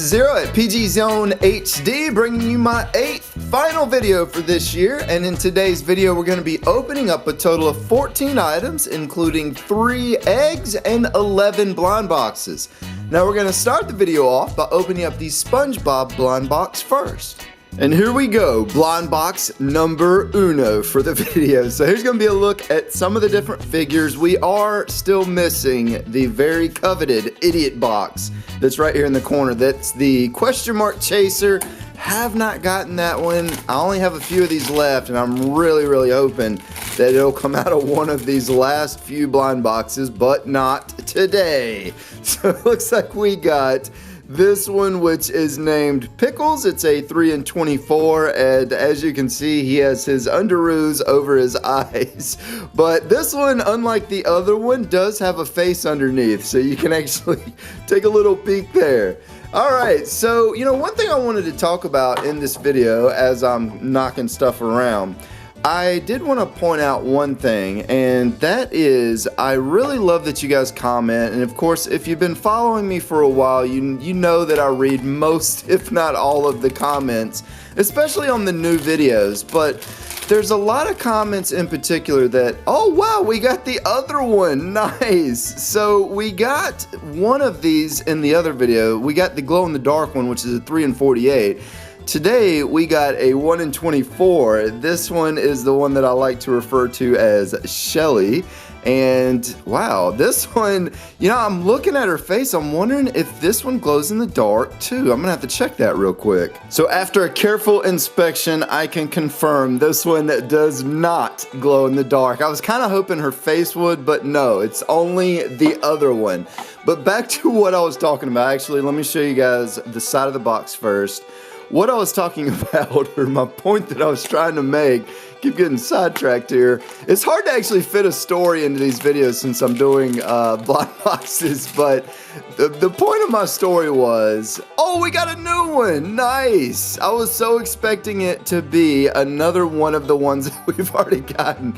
is ZerO at PG Zone HD, bringing you my 8th final video for this year. And in today's video, we're going to be opening up a total of 14 items, including 3 eggs and 11 blind boxes. Now we're going to start the video off by opening up the SpongeBob blind box first. And here we go, blind box number uno for the video. So here's going to be a look at some of the different figures. We are still missing the very coveted idiot box that's right here in the corner. That's the question mark chaser. Have not gotten that one. I only have a few of these left, and I'm really hoping that it'll come out of one of these last few blind boxes, but not today. So it looks like we got this one, which is named Pickles. It's a 3 in 24, and as you can see, he has his underoos over his eyes. But this one, unlike the other one, does have a face underneath, so you can actually take a little peek there. Alright, so, one thing I wanted to talk about in this video as I'm knocking stuff around, I did want to point out one thing, and that is I really love that you guys comment. And of course, if you've been following me for a while, you know that I read most, if not all, of the comments, especially on the new videos. But there's a lot of comments in particular that, oh wow, we got the other one, nice. So we got one of these in the other video. We got the glow-in-the-dark one, which is a 3 in 48. Today we got a 1 in 24. This one is the one that I like to refer to as Shelly. And wow, this one, I'm looking at her face. I'm wondering if this one glows in the dark too. I'm gonna have to check that real quick. So after a careful inspection, I can confirm this one does not glow in the dark. I was kind of hoping her face would, but no, it's only the other one. But back to what I was talking about. Actually, let me show you guys the side of the box first. What I was talking about, or my point that I was trying to make, keep getting sidetracked here. It's hard to actually fit a story into these videos since I'm doing blind boxes, but the point of my story was, oh, we got a new one, nice. I was so expecting it to be another one of the ones that we've already gotten.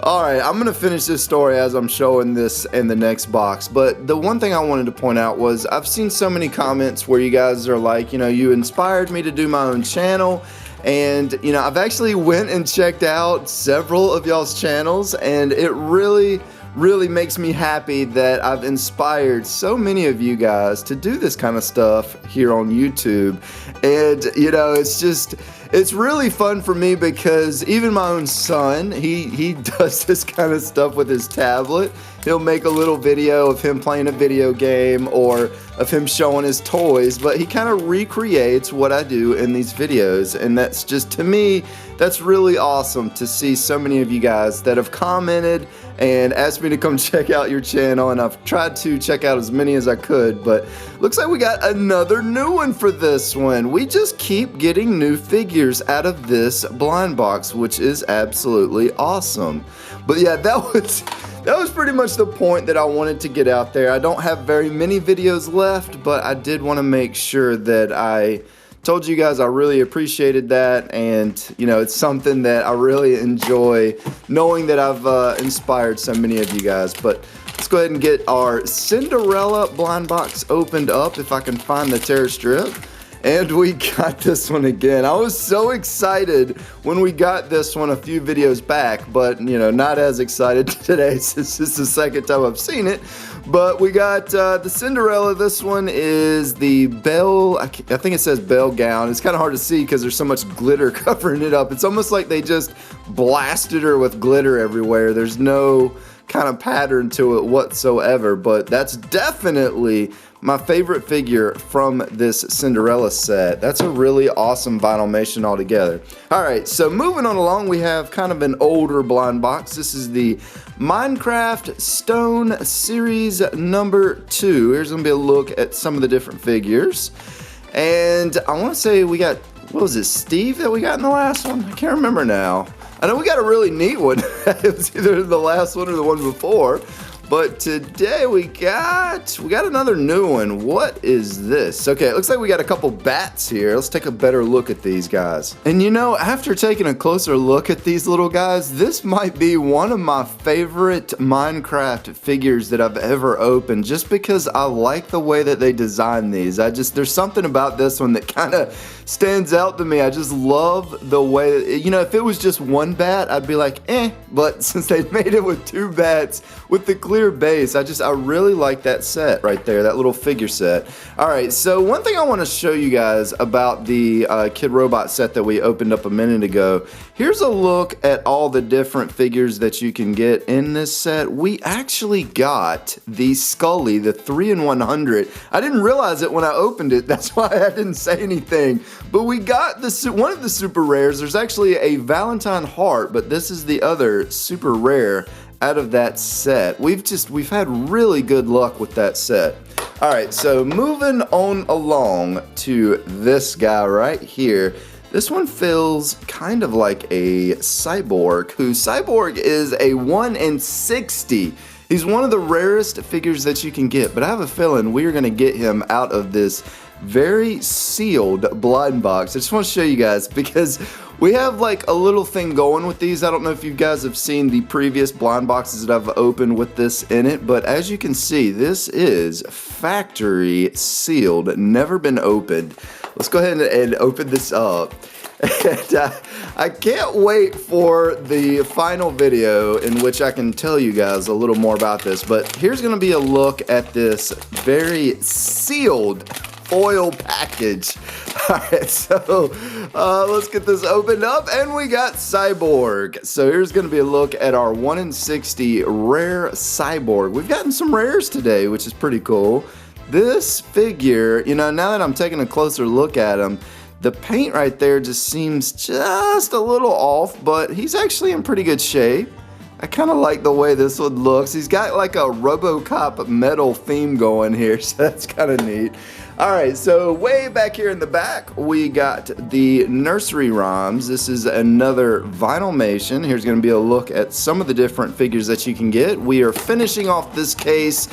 All right, I'm gonna finish this story as I'm showing this in the next box, but the one thing I wanted to point out was I've seen so many comments where you guys are like, you inspired me to do my own channel. And I've actually went and checked out several of y'all's channels, and it really makes me happy that I've inspired so many of you guys to do this kind of stuff here on YouTube. And it's really fun for me because even my own son, he does this kind of stuff with his tablet. He'll make a little video of him playing a video game or of him showing his toys, but he kind of recreates what I do in these videos, and that's just, to me, that's really awesome to see so many of you guys that have commented and asked me to come check out your channel, and I've tried to check out as many as I could, but looks like we got another new one for this one. We just keep getting new figures out of this blind box, which is absolutely awesome. But yeah, that was pretty much the point that I wanted to get out there. I don't have very many videos left, but I did want to make sure that I told you guys I really appreciated that, and it's something that I really enjoy knowing that I've inspired so many of you guys. But let's go ahead and get our Cinderella blind box opened up if I can find the tear strip. And we got this one again. I was so excited when we got this one a few videos back, but not as excited today since it's the second time I've seen it. But we got the Cinderella. This one is the Belle, I think it says Belle gown. It's kind of hard to see because there's so much glitter covering it up. It's almost like they just blasted her with glitter everywhere. There's no kind of pattern to it whatsoever, but that's definitely my favorite figure from this Cinderella set. That's a really awesome vinylmation altogether. Alright, so moving on along, we have kind of an older blind box. This is the Minecraft Stone Series number 2. Here's going to be a look at some of the different figures. And I want to say we got, what was it, Steve that we got in the last one? I can't remember now. I know we got a really neat one. It was either the last one or the one before. But today we got another new one. What is this? Okay, it looks like we got a couple bats here. Let's take a better look at these guys. And you know, after taking a closer look at these little guys, this might be one of my favorite Minecraft figures that I've ever opened, just because I like the way that they design these. There's something about this one that kind of stands out to me. I just love the way, you know, if it was just one bat, I'd be like, eh, but since they made it with two bats with the clear base, I really like that set right there, that little figure set. Alright, so one thing I want to show you guys about the Kid Robot set that we opened up a minute ago. Here's a look at all the different figures that you can get in this set. We actually got the Skully, the 3-in-100. I didn't realize it when I opened it, that's why I didn't say anything. But we got one of the super rares. There's actually a Valentine heart, but this is the other super rare out of that set. We've had really good luck with that set. Alright, so moving on along to this guy right here. This one feels kind of like a cyborg, Cyborg is a 1 in 60. He's one of the rarest figures that you can get, but I have a feeling we are going to get him out of this very sealed blind box. I just want to show you guys because we have like a little thing going with these. I don't know if you guys have seen the previous blind boxes that I've opened with this in it, but as you can see, this is factory sealed, never been opened. Let's go ahead and open this up. And I can't wait for the final video in which I can tell you guys a little more about this, but here's going to be a look at this very sealed foil package. Alright, so let's get this opened up, and we got Cyborg. So here's going to be a look at our 1 in 60 rare Cyborg. We've gotten some rares today, which is pretty cool. This figure, you know, now that I'm taking a closer look at him, the paint right there just seems just a little off, but he's actually in pretty good shape. I kind of like the way this one looks. He's got like a RoboCop metal theme going here, so that's kind of neat. Alright, so way back here in the back, we got the nursery rhymes. This is another Vinylmation. Here's going to be a look at some of the different figures that you can get. We are finishing off this case,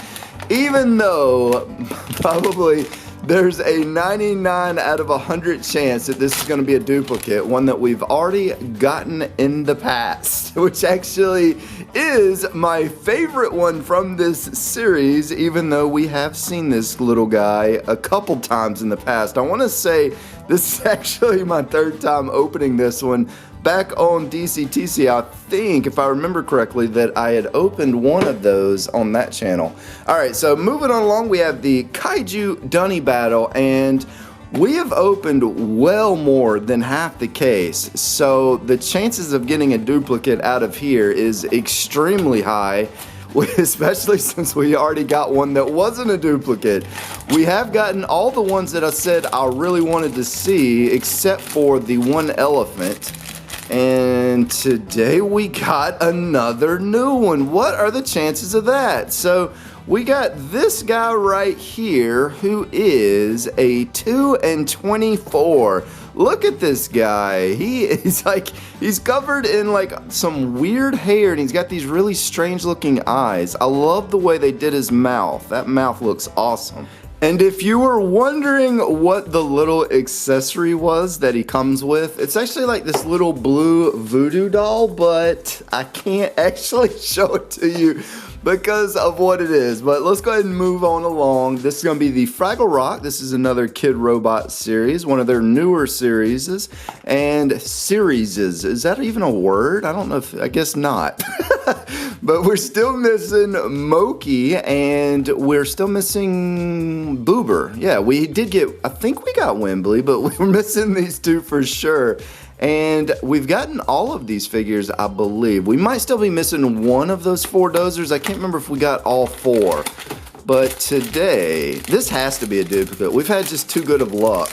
even though probably there's a 99 out of 100 chance that this is going to be a duplicate, one that we've already gotten in the past, which actually is my favorite one from this series, even though we have seen this little guy a couple times in the past. I want to say this is actually my third time opening this one. Back on DCTC, I think, if I remember correctly, that I had opened one of those on that channel. Alright, so moving on along, we have the Kaiju Dummy battle, and we have opened well more than half the case, so the chances of getting a duplicate out of here is extremely high, especially since we already got one that wasn't a duplicate. We have gotten all the ones that I said I really wanted to see, except for the one elephant. And today we got another new one. What are the chances of that? So we got this guy right here who is a 2 in 24. Look at this guy. He's covered in like some weird hair, and he's got these really strange looking eyes. I love the way they did his mouth. That mouth looks awesome. And if you were wondering what the little accessory was that he comes with, it's actually like this little blue voodoo doll, but I can't actually show it to you because of what it is. But let's go ahead and move on along. This is going to be the Fraggle Rock. This is another Kid Robot series, one of their newer series. And series, is that even a word? I don't know if, I guess not. But we're still missing Moki, and we're still missing Boober. Yeah, we did get, I think we got Wembley, but we were missing these two for sure. And we've gotten all of these figures, I believe. We might still be missing one of those 4 dozers. I can't remember if we got all 4. But today, this has to be a duplicate. We've had just too good of luck.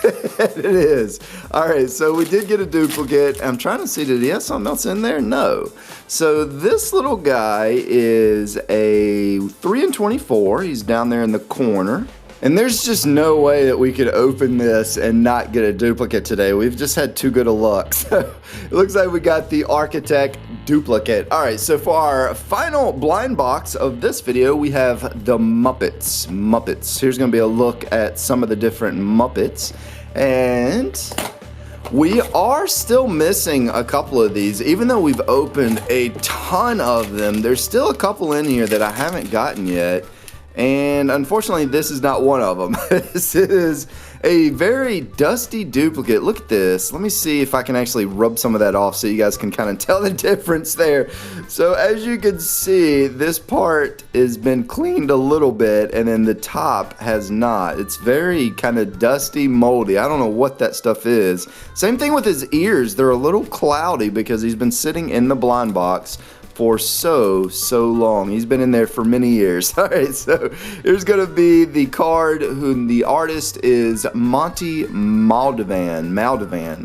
It is. Alright, so we did get a duplicate. I'm trying to see, did he have something else in there? No. So this little guy is a 3 in 24. He's down there in the corner. And there's just no way that we could open this and not get a duplicate today. We've just had too good of luck. So it looks like we got the Architect duplicate. Alright, so for our final blind box of this video, we have the Muppets. Here's going to be a look at some of the different Muppets. And we are still missing a couple of these. Even though we've opened a ton of them, there's still a couple in here that I haven't gotten yet. And unfortunately, this is not one of them. This is a very dusty duplicate. Look at this. Let me see if I can actually rub some of that off so you guys can kind of tell the difference there. So as you can see, this part has been cleaned a little bit, and then the top has not. It's very kind of dusty, moldy. I don't know what that stuff is. Same thing with his ears. They're a little cloudy because he's been sitting in the blind box for so long. He's been in there for many years. Alright, so here's gonna be the card, whom the artist is Monty Maldovan.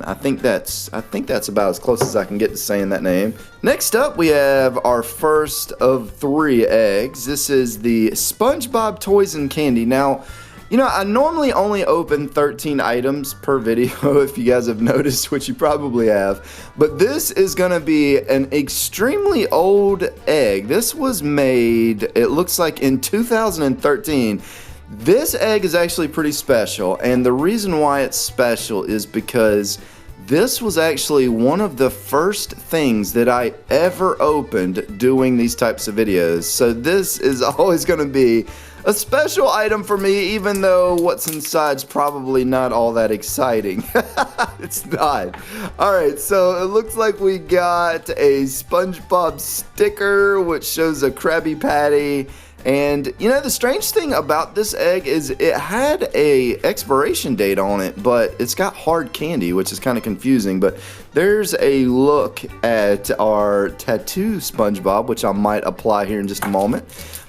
I think that's about as close as I can get to saying that name. Next up, we have our first of 3 eggs. This is the SpongeBob Toys and Candy. Now, you know, I normally only open 13 items per video, if you guys have noticed, which you probably have. But this is going to be an extremely old egg. This was made, it looks like, in 2013. This egg is actually pretty special, and the reason why it's special is because this was actually one of the first things that I ever opened doing these types of videos. So this is always going to be a special item for me, even though what's inside's probably not all that exciting. It's not. Alright, so it looks like we got a SpongeBob sticker, which shows a Krabby Patty. And, you know, the strange thing about this egg is it had a expiration date on it, but it's got hard candy, which is kind of confusing. But there's a look at our tattoo SpongeBob, which I might apply here in just a moment.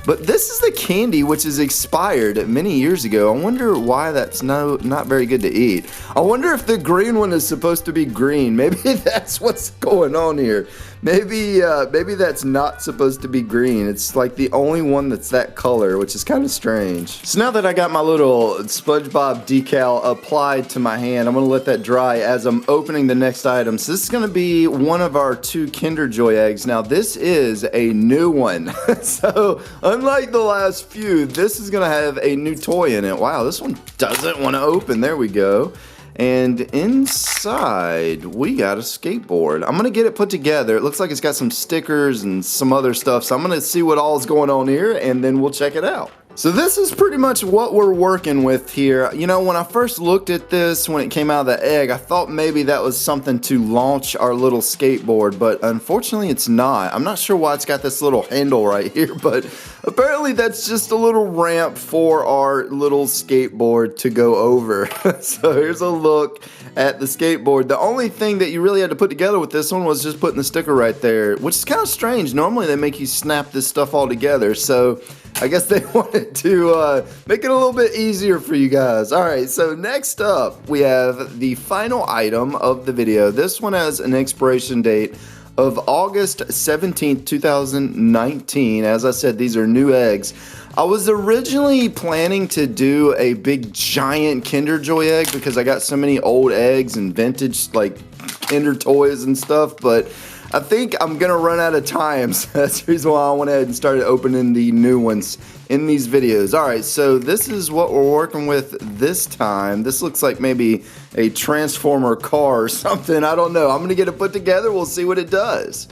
But this is the candy, which is expired many years ago. I wonder why that's not very good to eat. I wonder if the green one is supposed to be green. Maybe that's what's going on here. Maybe that's not supposed to be green. It's like the only one that's that color, which is kind of strange. So now that I got my little SpongeBob decal applied to my hand, I'm going to let that dry as I'm opening the next item. So this is going to be one of our 2 Kinder Joy eggs. Now this is a new one. So unlike the last few, this is going to have a new toy in it. Wow, this one doesn't want to open. There we go. And inside, we got a skateboard. I'm going to get it put together. It looks like it's got some stickers and some other stuff. So I'm going to see what all is going on here, and then we'll check it out. So this is pretty much what we're working with here. You know, when I first looked at this, when it came out of the egg, I thought maybe that was something to launch our little skateboard, but unfortunately it's not. I'm not sure why it's got this little handle right here, but apparently that's just a little ramp for our little skateboard to go over. So here's a look at the skateboard. The only thing that you really had to put together with this one was just putting the sticker right there, which is kind of strange. Normally they make you snap this stuff all together, so I guess they wanted to make it a little bit easier for you guys. Alright, so next up, we have the final item of the video. This one has an expiration date of August 17th, 2019. As I said, these are new eggs. I was originally planning to do a big giant Kinder Joy egg because I got so many old eggs and vintage like Kinder toys and stuff, but I think I'm gonna run out of time, so that's the reason why I went ahead and started opening the new ones in these videos. Alright, so this is what we're working with this time. This looks like maybe a Transformer car or something, I don't know. I'm gonna get it put together, we'll see what it does.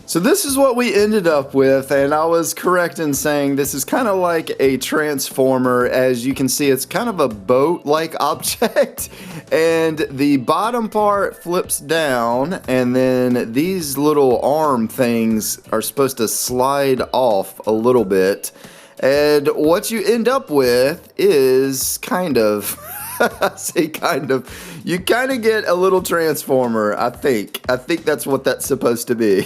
So this is what we ended up with, and I was correct in saying this is kind of like a transformer. As you can see, it's kind of a boat-like object, and the bottom part flips down, and then these little arm things are supposed to slide off a little bit, and what you end up with is kind of I say kind of. You kind of get a little transformer, I think. I think that's what that's supposed to be.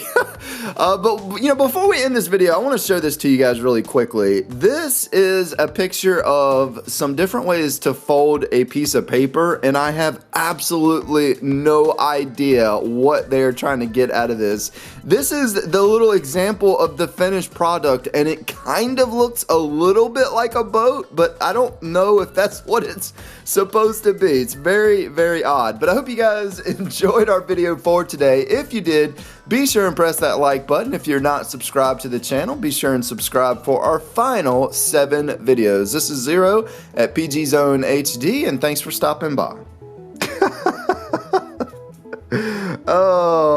But, you know, before we end this video, I want to show this to you guys really quickly. This is a picture of some different ways to fold a piece of paper, and I have absolutely no idea what they're trying to get out of this. This is the little example of the finished product, and it kind of looks a little bit like a boat, but I don't know if that's what it's supposed to be. It's very, very very odd. But I hope you guys enjoyed our video for today. If you did, be sure and press that like button. If you're not subscribed to the channel, be sure and subscribe for our final 7 videos. This is ZerO at PG Zone HD, and thanks for stopping by. Oh.